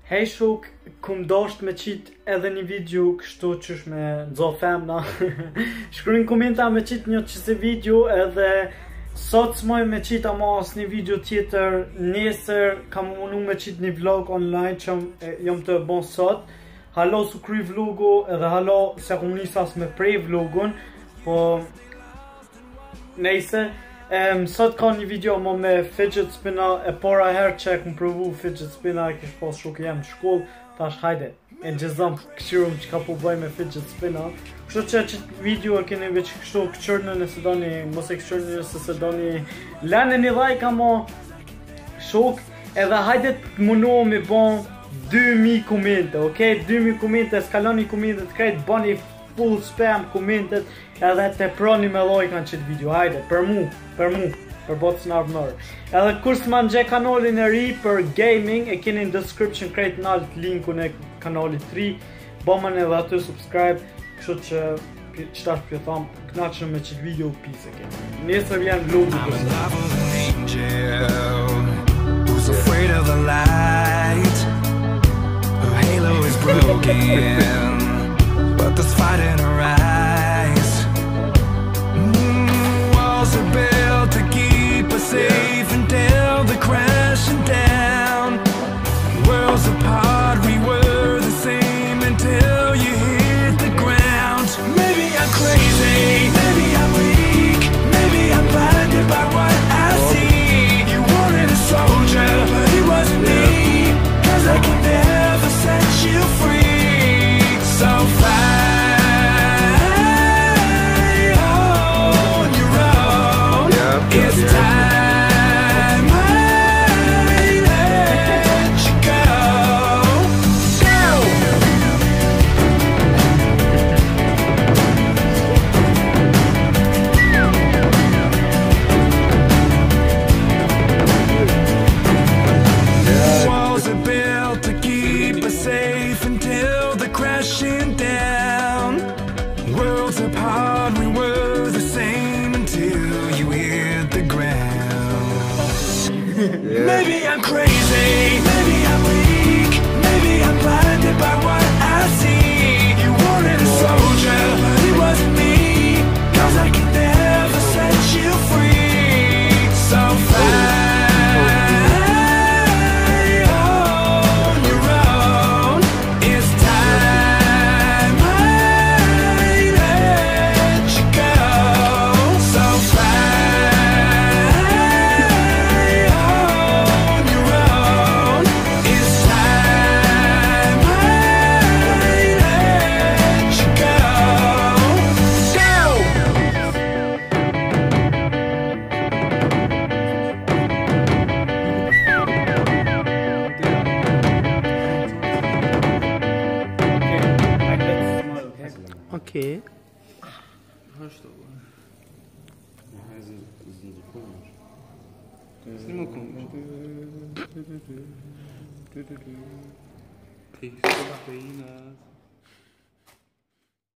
Hej shok, kum dasht me qit edhe një video kështu qysh me nxo femna. Shkruajnë komenta me qit një qëse video edhe sot s'moj me qit ama as një video tjetër. Nesër kam munu me qit një vlog online që jom të bon sot. Halo su kry vlogu edhe halo se kum nisas me prej vlogun. Po NESE sot ka një video mo me Fidget spina. E para herë që e kum provu Fidget spina, e kish pas shok jem në shkoll. Tash hajde, e gjezam këshirum që ka po bëj me Fidget spina. Kështu që qëtë video e keni veç kështu këqërnë nëse doni, mos e këqërnë nëse se doni lene një like ama shok. Edhe hajde të mundohë me bon 2000 komente, ok? 2000 komente, s'kaloni komente të krejt, bani full spam komentet edhe të proni me lojkan qëtë video. Hajde, për mu, për botës në Avnor. Edhe kur s'ma nxe kanalin e ri për gaming, e keni në description krejt në alt linkun e kanalit 3. Bëmën edhe aty subscribe, kështu që qëtash për thamë, knaqën me qëtë video pise keni. Nesër vjen vlogu but there's fight in her eyes. Walls are built to keep us safe until they're crashing down. Worlds apart, we were the same until you hit the ground. Maybe I'm crazy, maybe I'm weak, maybe I'm blinded by what I see. You wanted a soldier, but it wasn't me, 'cause I can never set you free. So fly on your own. It's time I let you go. Walls are built to keep us safe until the crashing down. Worlds apart, we were the same until you hit the ground. Maybe I'm crazy, maybe I'm weak, maybe I'm blinded by what I see. You wanted a soldier, but it wasn't me, 'cause I can never set you free. So fly on your own. It's time I let you go. So fly on your own. It's time I let you go. Okej. Sniма komuś. Ty,